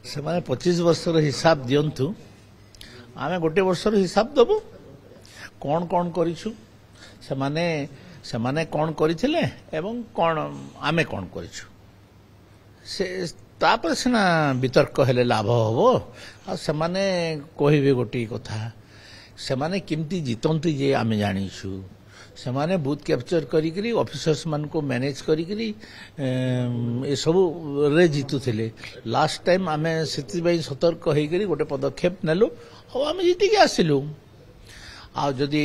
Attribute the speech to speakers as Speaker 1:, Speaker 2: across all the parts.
Speaker 1: ସେମାନେ 25 ବର୍ଷର ହିସାବ ଦିଅନ୍ତୁ, ଆମେ ଗୋଟେ ବର୍ଷର ହିସାବ ଦେବୁ କ'ଣ କ'ଣ କରିଛୁ, ସେମାନେ କ'ଣ କରିଥିଲେ ଏବଂ କ'ଣ ଆମେ କ'ଣ କରିଛୁ। ସେ ତାପରେ ସିନା ବିତର୍କ ହେଲେ ଲାଭ ହବ। ଆଉ ସେମାନେ କହିବେ ଗୋଟିଏ କଥା, ସେମାନେ କେମିତି ଜିତନ୍ତି ଯେ ଆମେ ଜାଣିଛୁ। ସେମାନେ ବୁଥ୍ କ୍ୟାପଚର କରିକିରି ଅଫିସର୍ସ ମାନଙ୍କୁ ମ୍ୟାନେଜ କରିକିରି ଏସବୁରେ ଜିତୁଥିଲେ। ଲାଷ୍ଟ ଟାଇମ୍ ଆମେ ସେଥିପାଇଁ ସତର୍କ ହେଇକରି ଗୋଟେ ପଦକ୍ଷେପ ନେଲୁ ଆଉ ଆମେ ଜିତିକି ଆସିଲୁ। ଆଉ ଯଦି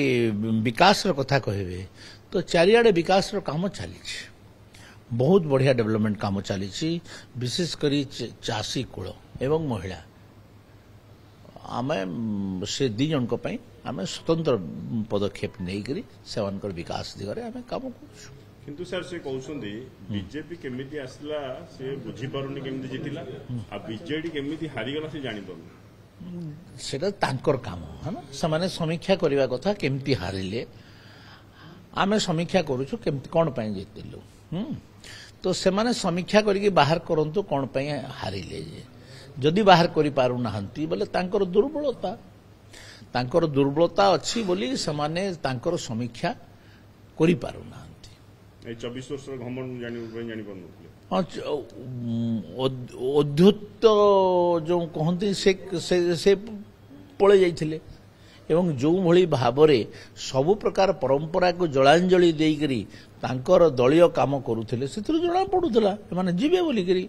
Speaker 1: ବିକାଶର କଥା କହିବେ ତ ଚାରିଆଡ଼େ ବିକାଶର କାମ ଚାଲିଛି, ବହୁତ ବଢ଼ିଆ ଡେଭଲପମେଣ୍ଟ କାମ ଚାଲିଛି, ବିଶେଷ କରି ଚାଷୀ କୂଳ ଏବଂ ମହିଳା। ଆମେ ସେ ଦୁଇ ଜଣଙ୍କ ପାଇଁ ଆମେ ସ୍ୱତନ୍ତ୍ର ପଦକ୍ଷେପ ନେଇକରି ସେମାନଙ୍କର ବିକାଶ ଦିଗରେ ଆମେ କାମ କରୁଛୁ।
Speaker 2: କିନ୍ତୁ ସାର୍ ସେ କହୁଛନ୍ତି ବିଜେପି କେମିତି ଆସିଲା ସେ ବୁଝିପାରୁନି, କେମିତି ଜିତିଲା, ଆଉ ବିଜେଡି କେମିତି ହାରିଗଲା ସେ ଜାଣିପାରୁନି।
Speaker 1: ସେଟା ତାଙ୍କର କାମ, ସେମାନେ ସମୀକ୍ଷା କରିବା କଥା କେମିତି ହାରିଲେ। ଆମେ ସମୀକ୍ଷା କରୁଛୁ କେମିତି କ'ଣ ପାଇଁ ଜିତିଲୁ। ତ ସେମାନେ ସମୀକ୍ଷା କରିକି ବାହାର କରନ୍ତୁ କ'ଣ ପାଇଁ ହାରିଲେ। ଯଦି ବାହାର କରିପାରୁନାହାନ୍ତି ବୋଲେ ତାଙ୍କର ଦୁର୍ବଳତା ଅଛି ବୋଲି ସେମାନେ ତାଙ୍କର ସମୀକ୍ଷା କରିପାରୁନାହାନ୍ତି।
Speaker 2: 24 ବର୍ଷର ଘମଣ୍ଡ ଜାଣିପାରୁନଥିଲେ।
Speaker 1: ଅଦ୍ଭୁତ ଯେଉଁ କହନ୍ତି ସେ ପଳେଇ ଯାଇଥିଲେ ଏବଂ ଯେଉଁଭଳି ଭାବରେ ସବୁ ପ୍ରକାର ପରମ୍ପରାକୁ ଜଳାଞ୍ଜଳି ଦେଇକରି ତାଙ୍କର ଦଳୀୟ କାମ କରୁଥିଲେ ସେଥିରୁ ଜଣାପଡ଼ୁଥିଲା ଏମାନେ ଯିବେ ବୋଲିକରି।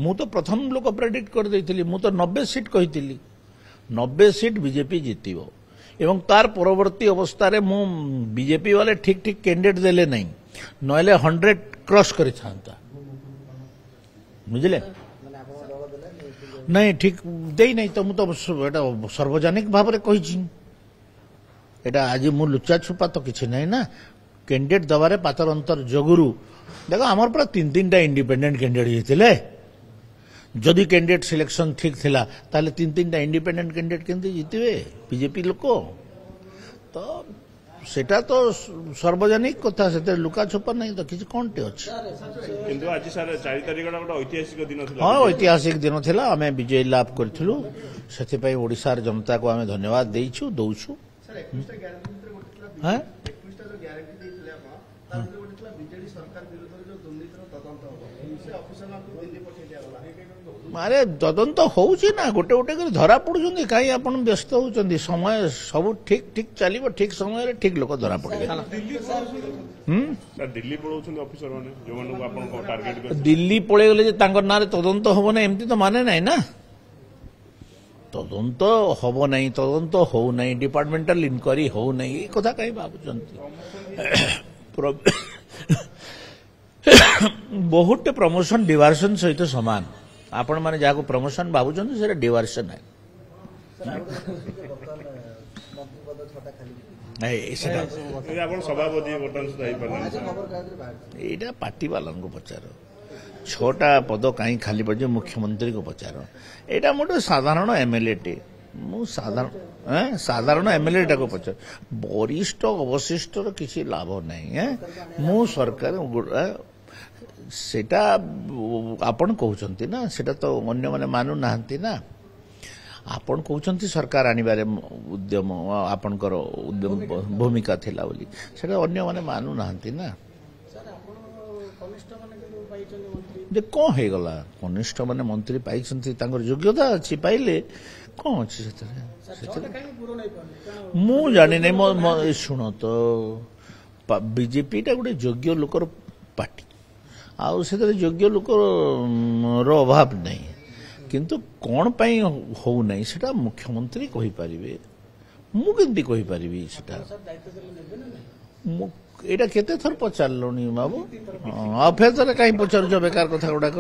Speaker 1: ମୁଁ ତ ପ୍ରଥମ ଲୋକ ପ୍ରେଡିକ୍ଟ କରିଦେଇଥିଲି, ମୁଁ ତ 90 ସିଟ୍ କହିଥିଲି, 90 ସିଟ୍ ବିଜେପି ଜିତିବ। ଏବଂ ତାର ପରବର୍ତ୍ତୀ ଅବସ୍ଥାରେ ମୁଁ ବିଜେପି ବାଲେ ଠିକ୍ କ୍ୟାଣ୍ଡିଡେଟ୍ ଦେଲେ ନାହିଁ, ନହେଲେ 100 କ୍ରସ୍ କରିଥାନ୍ତା, ବୁଝିଲେ। ନାଇଁ ଠିକ୍ ଦେଇନାହିଁ ତ, ମୁଁ ତ ଏଟା ସାର୍ବଜନିକ ଭାବରେ କହିଛି। এটা আজি মু লুচা ছুপা তো কিছু নাই না। ক্যান্ডিডেট দেওয়ারে পাতর অন্তর যোগুরু দেখো আমার পুরা 3-3টা ইন্ডিপেন্ডেন্ট ক্যান্ডিডেট হয়েছিল। যদি ক্যান্ডিডেট সিলেকশন ঠিক লা তাহলে 3-3টা ইন্ডিপেন্ডেন্ট ক্যান্ডিডেট কেমতি জিতবে বিজেপি লোক। তো সেটা তো সার্বজনিক কথা, সেটা লুকা ছুপা নাই তো কিছু কোনটি আছে।
Speaker 2: কিন্তু আজি স্যার 4 তারিখটা একটা ঐতিহাসিক দিন ছিল।
Speaker 1: হ্যাঁ ঐতিহাসিক দিন ছিল, আমি বিজয় লাভ করেছিল, সেপাই ওড়িশার জনতাকে আমি ধন্যবাদ দেইছু দৌছু। হ্যাঁ আরে তদন্ত হচ্ছে না, গোটে গোটে করে ধরা পড়ুছেন, কাই আপন ব্যস্ত হচ্ছেন। সময় সবু ঠিক চালিব, ঠিক সময়ের ঠিক লোক ধরা পড়বে। দিল্লি পড়ে গেলে যে তাঙ্কর নাঁরে তদন্ত হব না এমতি তো মানে নাই না। তদন্ত হব নাই, তদন্ত হও নাই, ডিপার্টমেন্টাল ইনকোয়ারি হও নাই, এই কথা কাই ভাবুଛନ୍ତି। ବହୁତ ପ୍ରମୋସନ ଡିଭାର୍ସନ ସହିତ ସମାନ। ଆପଣ ମାନେ ଯାହାକୁ ପ୍ରମୋସନ ଭାବୁଛନ୍ତି ସେଟା ଡିଭାର୍ସନ ଏଇଟା ପାର୍ଟି ବାଲାଙ୍କୁ ପଚାର। 6ଟା ପଦ କାହିଁ ଖାଲି ପଡ଼ିଛି ମୁଖ୍ୟମନ୍ତ୍ରୀଙ୍କୁ ପଚାର। ଏଇଟା ମୋର ସାଧାରଣ ଏମଏଲଏ ମୁଁ ସାଧାରଣ ଏମଏଲଏଟାକୁ ପଚାର। ବରିଷ୍ଠ ଅବଶିଷ୍ଟର କିଛି ଲାଭ ନାହିଁ। ମୁଁ ସରକାର ସେଟା ଆପଣ କହୁଛନ୍ତି ନା, ସେଟା ତ ଅନ୍ୟମାନେ ମାନୁନାହାନ୍ତି ନା। ଆପଣ କହୁଛନ୍ତି ସରକାର ଆଣିବାରେ ଉଦ୍ୟମ ଆପଣଙ୍କର ଭୂମିକା ଥିଲା ବୋଲି, ସେଟା ଅନ୍ୟମାନେ ମାନୁନାହାନ୍ତି ନା। ଯେ କ'ଣ ହେଇଗଲା, କନିଷ୍ଠ ମାନେ ମନ୍ତ୍ରୀ ପାଇଛନ୍ତି, ତାଙ୍କର ଯୋଗ୍ୟତା ଅଛି, ପାଇଲେ କ'ଣ ଅଛି ସେଥିରେ। ମୁଁ ଜାଣିନି। ଶୁଣ ତ, ବିଜେପିଟା ଗୋଟେ ଯୋଗ୍ୟ ଲୋକର ପାର୍ଟି, ଆଉ ସେଥିରେ ଯୋଗ୍ୟ ଲୋକର ଅଭାବ ନାହିଁ। କିନ୍ତୁ କ'ଣ ପାଇଁ ହଉନାହିଁ ସେଟା ମୁଖ୍ୟମନ୍ତ୍ରୀ କହିପାରିବେ, ମୁଁ କେମିତି କହିପାରିବି ସେଟା। ଏଇଟା କେତେ ଥର ପଚାରିଲୁଣି ବାବୁ, ଆଉ ଫେର ଥରେ କାହିଁ ପଚାରୁଛ ବେକାର କଥା ଗୁଡାକ।